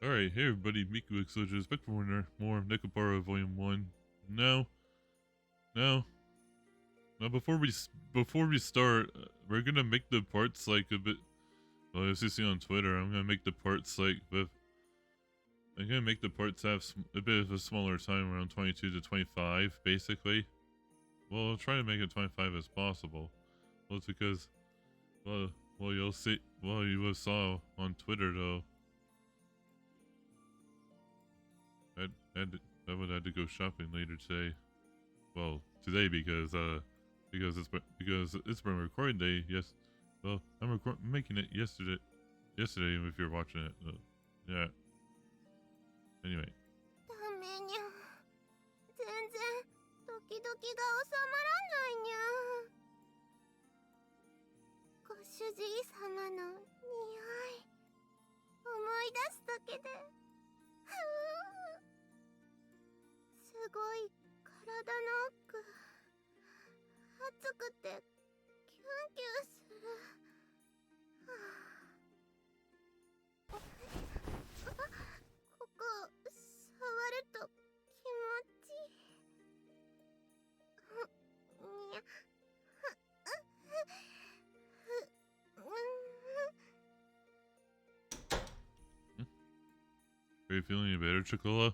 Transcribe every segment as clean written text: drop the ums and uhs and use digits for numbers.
Alright, hey everybody, MikuXLegend is back for more Nekopara Volume 1. Now, now, before we start, we're gonna make the parts like a bit, well, as you see on Twitter, I'm gonna make the parts like, I'm gonna make the parts have a bit of a smaller time, around 22 to 25, basically. Well, I'll try to make it 25 as possible. Well, it's because, well, you'll see, well, you saw on Twitter, though, I would have to go shopping later today. Well, today because it's been recording day. Yes, well, I'm making it yesterday. Yesterday, if you're watching it, yeah. Anyway. ダメにゃ。全然ドキドキが収まらないにゃ。ご主人様の匂い思い出すだけで、すごい体の奥熱くてキュンキュンする。ここ触ると気持ちいい。にゃ。Are you feeling any better, Chocola?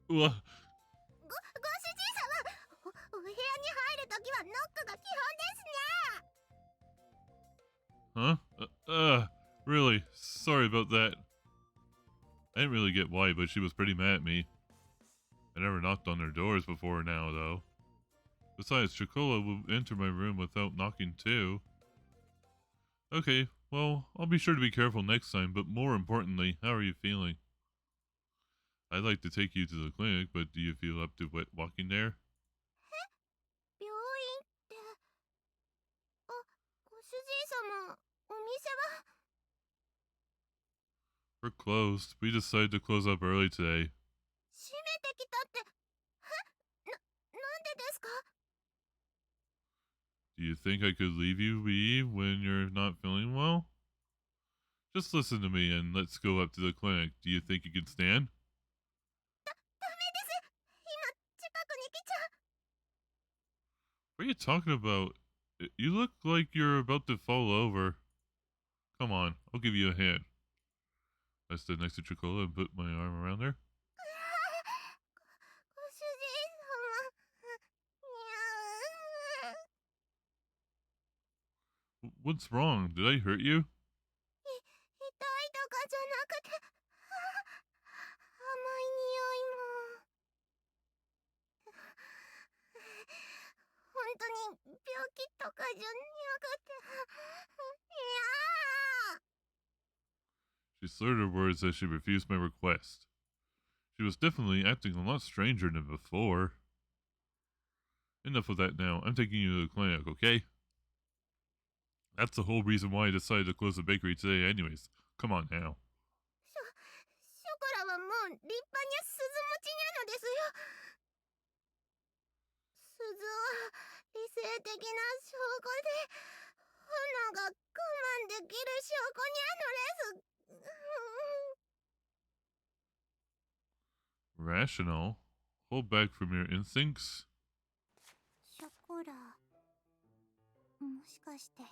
うわ。ご主人様、お部屋に入るときはノックが基本ですね。 Huh? Really? Sorry about that. I didn't really get why, but she was pretty mad at me. I never knocked on their doors before now, though. Besides, Chocola will enter my room without knocking too. Okay, well, I'll be sure to be careful next time, but more importantly, how are you feeling? I'd like to take you to the clinic, but do you feel up to walking there? 病院って、あ、ご主人様、お店は We're closed. We decided to close up early today. 閉めてきたって、なんでですか? Do you think I could leave you be when you're not feeling well? Just listen to me and let's go up to the clinic. Do you think you can stand? ダメです。今、近くに来ちゃう。 What are you talking about? You look like you're about to fall over. Come on, I'll give you a hand. I stood next to Chocola and put my arm around her. ご主人様。にゃー。 What's wrong? Did I hurt you? 痛いとかじゃなくて、甘い匂いも。本当に病気とかじゃなくて、いやー。 She slurred her words as she refused my request. She was definitely acting a lot stranger than before. Enough of that now. I'm taking you to the clinic, okay? That's the whole reason why I decided to close the bakery today anyways. Come on now. ショコラはもう立派に鈴持ちにゃのですよ。鈴は理性的な証拠で、炎が我慢できる証拠にゃのです。Rational? Hold back from your instincts? ショコラ、もしかして。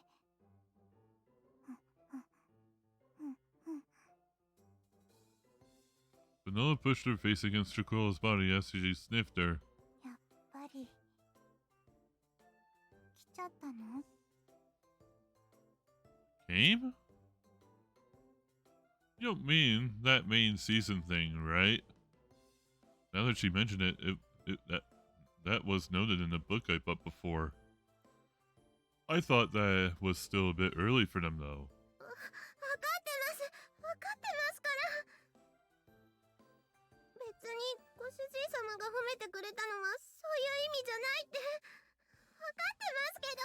Vanilla pushed her face against Chocola's body as she sniffed her. やっぱり来ちゃったの? Came? You don't mean that main season thing, right? Now that she mentioned it, that was noted in the book I bought before. I thought that was still a bit early for them, though. わかってますから。別にご主人様が褒めてくれたのはそういう意味じゃないってわかってますけど。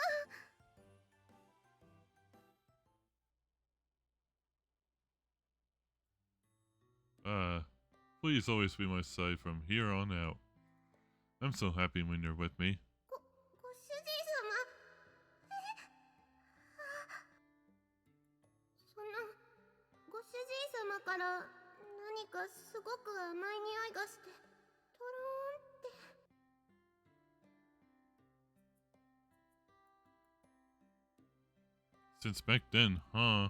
Please always be my side from here on out. I'm so happy when you're with me. ご主人様。かすごく甘い匂いがして、とろーんって。Since back then, huh?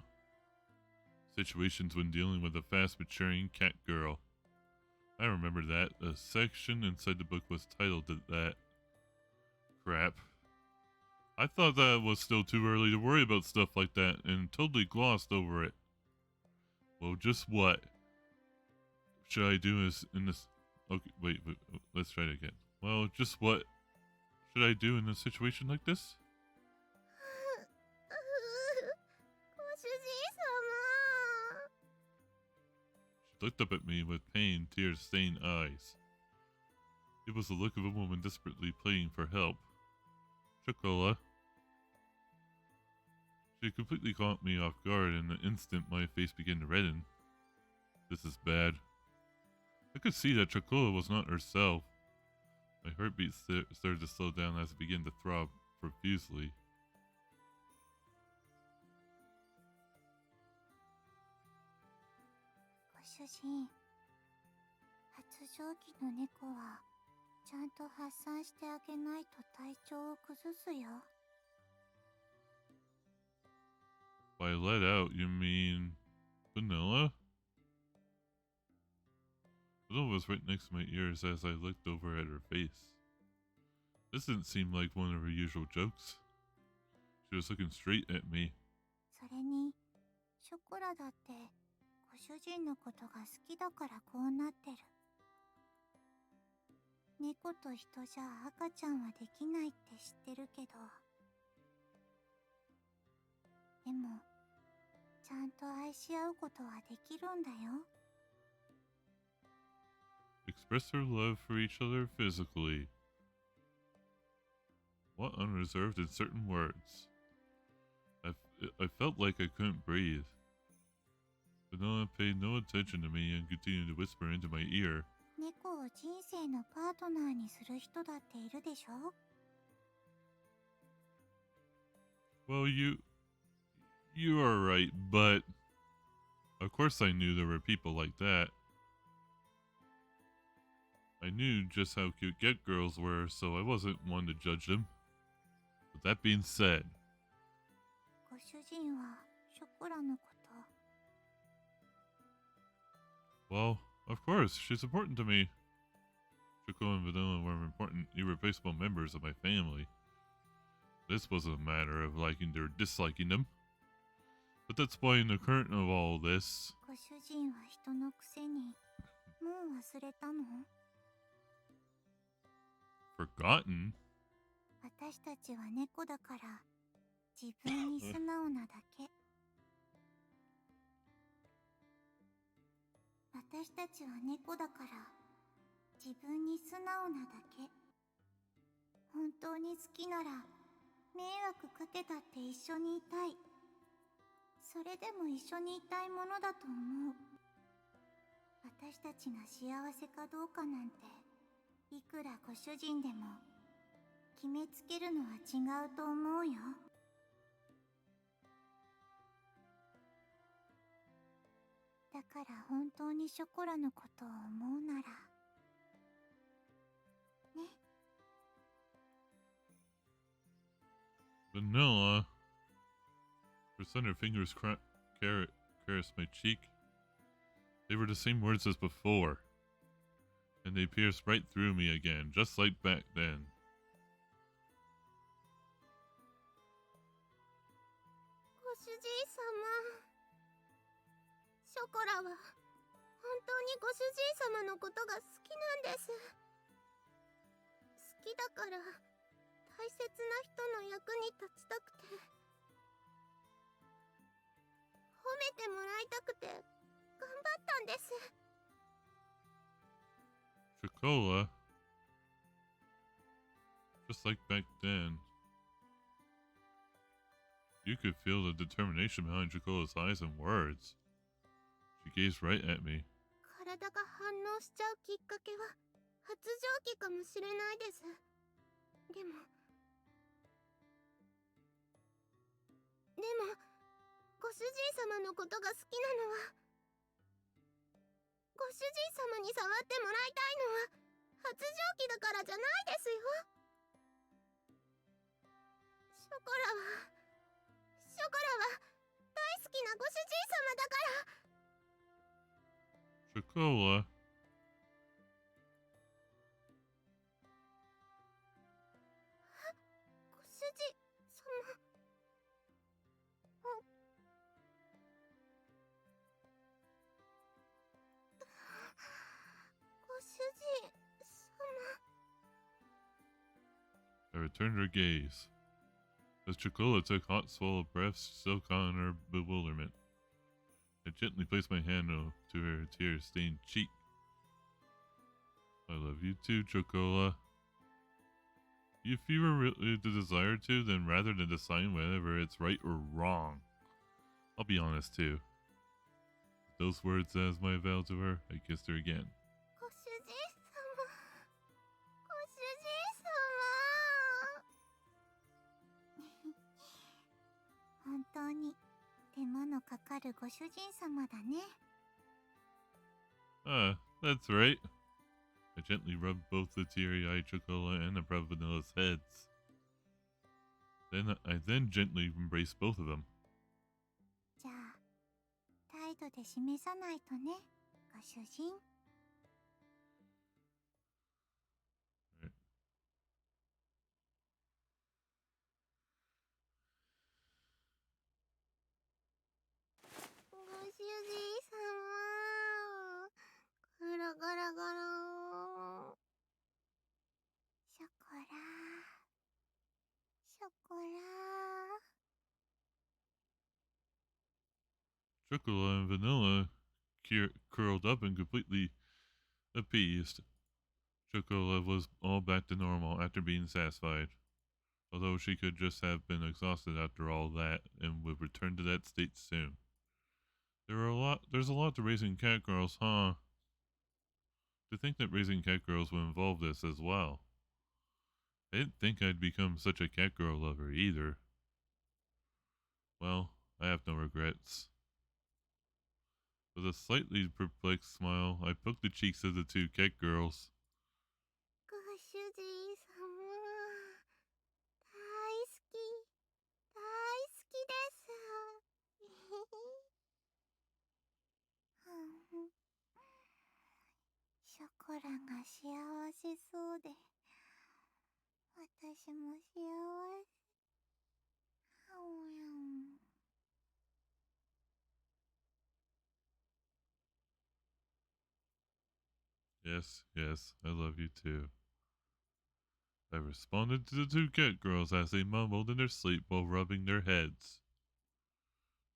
Situations when dealing with a fast-maturing cat girl. I remember that. A section inside the book was titled that. Crap. I thought that was still too early to worry about stuff like that and totally glossed over it. Well, just what should I do in this... Okay, wait, let's try it again. Well, just what should I do in a situation like this? ご主人様。 She looked up at me with pain, tear-stained eyes. It was the look of a woman desperately pleading for help. Chocola. She completely caught me off guard, and in an instant my face began to redden. This is bad. I could see that Chocola was not herself. My heartbeat started to slow down as it began to throb profusely. ご主人、発情期の猫はちゃんと発散してあげないと体調を崩すよ。 By let out, you mean Vanilla? Vanilla was right next to my ears as I looked over at her face. This didn't seem like one of her usual jokes. She was looking straight at me. それに、ショコラだってご主人のことが好きだからこうなってる。猫と人じゃ赤ちゃんはできないって知ってるけど、でもちゃんと愛し合うことはできるんだよ。 Express her love for each other physically. What unreserved and certain words. I felt like I couldn't breathe. Vanilla paid no attention to me and continued to whisper into my ear. 猫を人生のパートナーにする人だっているでしょ？ Well, you are right, but of course I knew there were people like that. I knew just how cute get girls were, so I wasn't one to judge them. But that being said, ご主人はショコラのこと。 well, of course, she's important to me. Choco and Vanilla were important, irreplaceable members of my family. This wasn't a matter of liking or disliking them. But that's why in the current of all this... ご主人は人のくせに、もう忘れたの？ Forgotten? 私たちは猫だから、自分に素直なだけ。私たちは猫だから、自分に素直なだけ。本当に好きなら、迷惑かけたって一緒にいたい。それでも一緒にいたいものだと思う。私たちが幸せかどうかなんて、いくらご主人でも、決めつけるのは違うと思うよ。だから本当にショコラのことを思うなら、ね。 Vanilla. For a sudden, her fingers caressed my cheek. They were the same words as before, and they pierced right through me again, just like back then. ご主人様。ショコラは本当にご主人様のことが好きなんです。好きだから大切な人の役に立ちたくて、褒めてもらいたくて頑張ったんです。 Chocola. Just like back then. You could feel the determination behind Chocola's eyes and words. She gazed right at me. 体が反応しちゃうきっかけは発情期かもしれないです。でもご主人様のことが好きなのはごご主人様に触ってもらいたいのは発情期だからじゃないですよ。ショコラは大好きなご主人様だから。Chocola. ご主人様。ご主人様。I returned her gaze. As Chocola took hot swallow breaths, still caught in her bewilderment. I gently placed my hand to her tear-stained cheek. I love you too, Chocola. If you were really the desire to, then rather than decide whether it's right or wrong, I'll be honest too. With those words as my vow to her, I kissed her again. ご主人様。ご主人様。本当に手間のかかるご主人様だね。Ah, that's right. I gently rubbed both the teary-eyed Chocola and the proud Vanilla's heads. I then gently embraced both of them. じゃあ、態度で示さないとね、ご主人。Right. ご主人様。ガラガラガラ。ショコラ。ショコラ。Chocola and Vanilla curled up and completely appeased. Chocola was all back to normal after being satisfied, although she could just have been exhausted after all that and would return to that state soon. There's a lot to raising cat girls, huh? To think that raising cat girls would involve this as well. I didn't think I'd become such a cat girl lover either. Well, I have no regrets. With a slightly perplexed smile, I poked the cheeks of the two cat girls. ご主人様。大好き。大好きです。ショコラが幸せそうで、私も幸せ。Yes, yes, I love you too. I responded to the two cat girls as they mumbled in their sleep while rubbing their heads.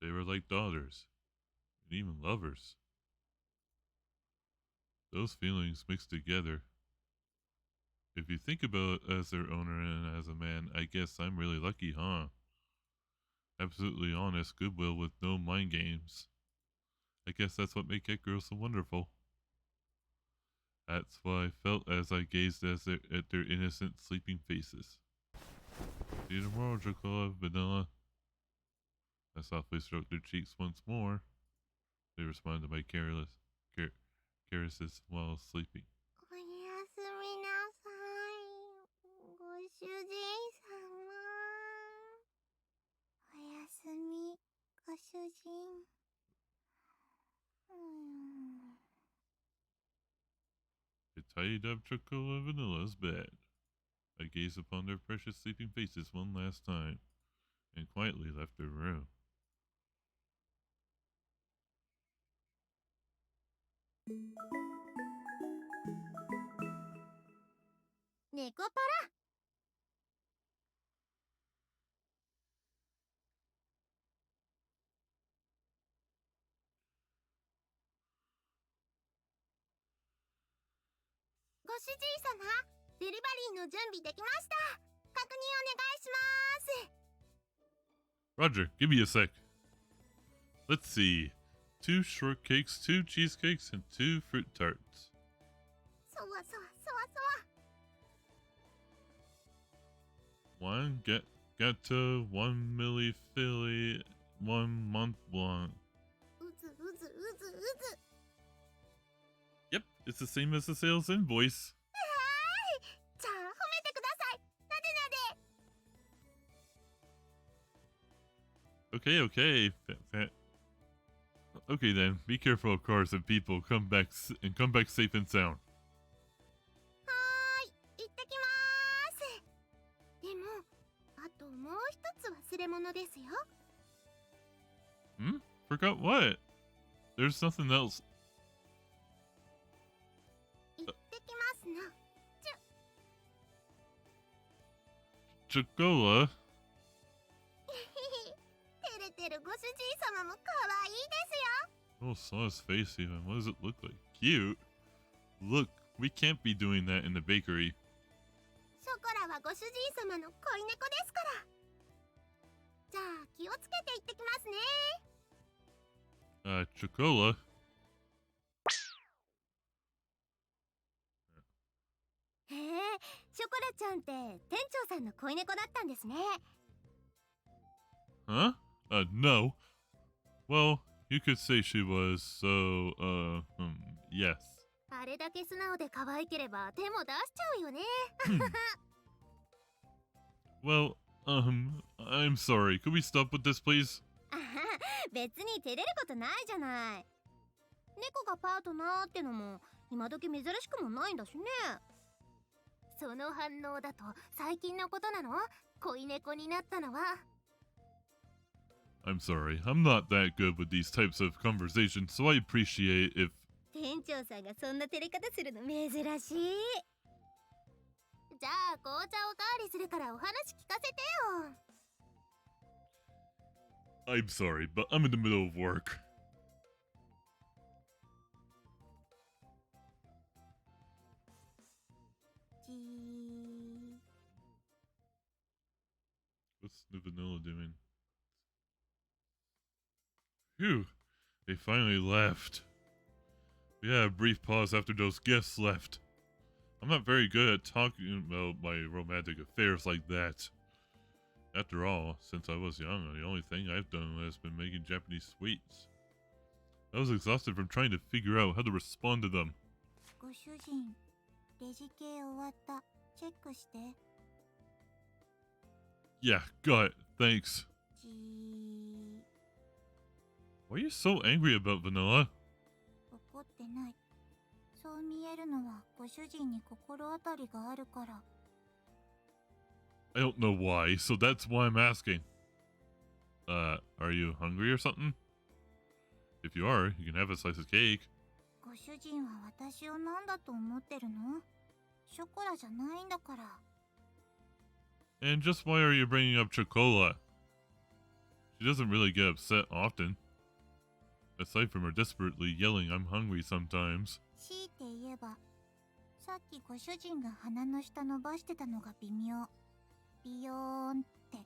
They were like daughters, and even lovers. Those feelings mixed together. If you think about it as their owner and as a man, I guess I'm really lucky, huh? Absolutely honest goodwill with no mind games. I guess that's what makes cat girls so wonderful. That's what I felt as I gazed at their innocent, sleeping faces. See you tomorrow, Chocola, Vanilla. I softly stroked their cheeks once more. They responded to my caresses while sleeping. おやすみなさい。ご主人様。おやすみ、ご主人。I tidied up Chocola and Vanilla's bed. I gazed upon their precious sleeping faces one last time, and quietly left the room. Nekopara! ご主人様、デリバリーの準備できました。確認お願いします。 Roger, give me a sec. Let's see. 2 shortcakes, 2 cheesecakes, and 2 fruit tarts. そわそわそわそわ。 1 gato, 1 milli filly, 1 Mont Blanc. うずうずうずうず。It's the same as the sales invoice. じゃあ褒めてください。なでなで。 Okay, okay. Okay then, be careful of cars and people. Come back safe and sound. はーい、行ってきまーす。でも、あともう一つ忘れ物ですよ。Hmm? Forgot what? There's nothing else. 行ってきますな。Chocola? 照れてるご主人様も可愛いですよ。 Oh, saw his face even. What does it look like? Cute? Look, we can't be doing that in the bakery. ショコラはご主人様の恋猫ですから。じゃあ気をつけて行ってきますね。Chocola? へえ、ショコラちゃんって店長さんの恋猫だったんですね。 Huh? No. Well, you could say she was, so, yes. あれだけ素直で可愛ければ手も出しちゃうよね。 Well, I'm sorry. Could we stop with this, please? あは別に照れることないじゃない。猫がパートナーってのも今時珍しくもないんだしね。その反応だと最近のことなの？恋猫になったのは。 I'm sorry. I'm not that good with these types of conversations, so I appreciate if... 店長さんがそんな照れ方するの珍しい。じゃあ紅茶おかわりするからお話聞かせてよ。 I'm sorry, but I'm in the middle of work. What's the vanilla doing? Phew, they finally left. We had a brief pause after those guests left. I'm not very good at talking about my romantic affairs like that. After all, since I was young, the only thing I've done has been making Japanese sweets. I was exhausted from trying to figure out how to respond to them. ご主人、レジ系終わった。チェックして。 Yeah, got it. Thanks. じー。 Why are you so angry about vanilla? 怒ってない。そう見えるのはご主人に心当たりがあるから。 I don't know why, so that's why I'm asking. Are you hungry or something? If you are, you can have a slice of cake. ご主人は私を何だと思ってるの？ショコラじゃないんだから。 And just why are you bringing up Chocola? She doesn't really get upset often. Aside from her desperately yelling, I'm hungry sometimes. 強いて言えば、さっきご主人が鼻の下伸ばしてたのが微妙。ビヨーンって。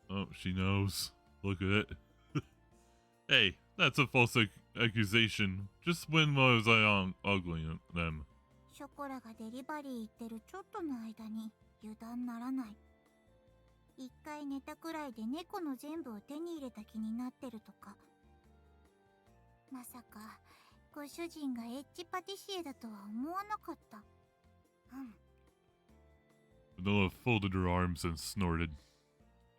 Oh, she knows. Look at it. Hey, that's a false accusation. Just when was I ogling them? ショコラがデリバリー行ってるちょっとの間に油断ならない。一回寝たくらいで猫の全部を手に入れた気になってるとか。まさかご主人がエッジパティシエだとは思わなかった。うん。 Vanilla folded her arms and snorted.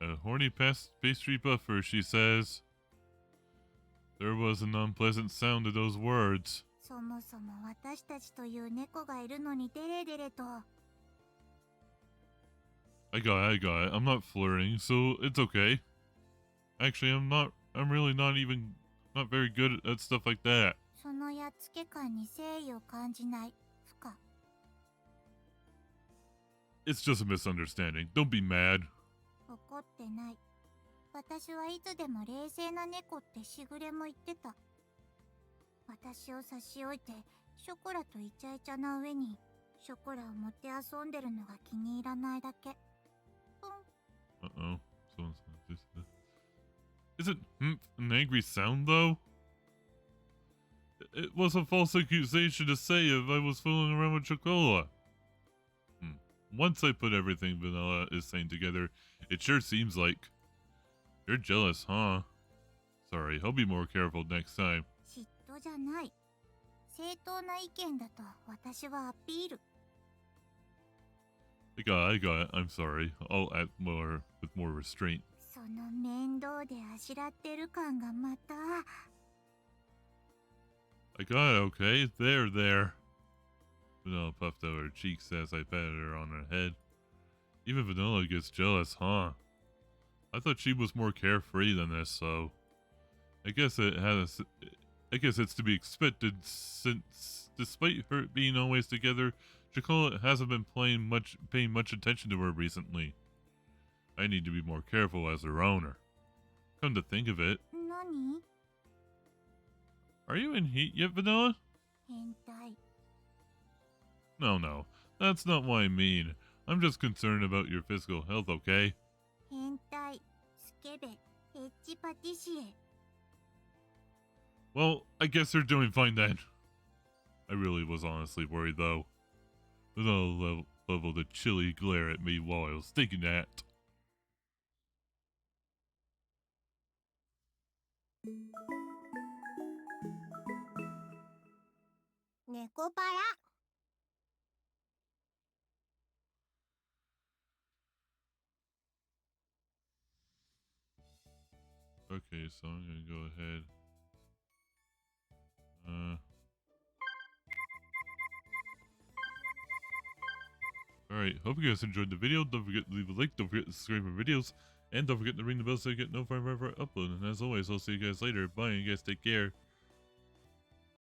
A horny pastry buffer, she says. There was an unpleasant sound to those words. そもそも私たちという猫がいるのにデレデレと。 I got it. I'm not flirting, so it's okay. Actually, I'm really not very good at stuff like that. そのやっつけ感に誠意を感じない。不可。 It's just a misunderstanding. Don't be mad. 怒ってない。私はいつでも冷静な猫ってしぐれも言ってた。私を差し置いてショコラとイチャイチャな上にショコラを持って遊んでるのが気に入らないだけ。Uh-oh. Is it an angry sound, though? It was a false accusation to say if I was fooling around with Chocola. Once I put everything Vanilla is saying together, it sure seems like. You're jealous, huh? Sorry, I'll be more careful next time. 嫉妬じゃない。正当な意見だと私はアピール。 I got it. I'm sorry. I'll act more with more restraint. その面倒であしらってる感がまた。 I got it, okay? There. Vanilla puffed out her cheeks as I patted her on her head. Even Vanilla gets jealous, huh? I thought she was more carefree than this, so I guess it's to be expected since, despite her being always together, Chocolate hasn't been paying much attention to her recently. I need to be more careful as her owner. Come to think of it, 何？ are you in heat yet, Vanilla? 変態。 No, that's not what I mean. I'm just concerned about your physical health, okay? 変態、スケベ、エッチパティシエ。 Well, I guess they're doing fine then. I really was honestly worried though. Vanilla leveled a chilly glare at me while I was thinking that. ネコパラ。 Okay, so I'm gonna go ahead. Alright, hope you guys enjoyed the video. Don't forget to leave a like, don't forget to subscribe for videos, and don't forget to ring the bell so you get notified whenever I upload. And as always, I'll see you guys later. Bye, and you guys take care.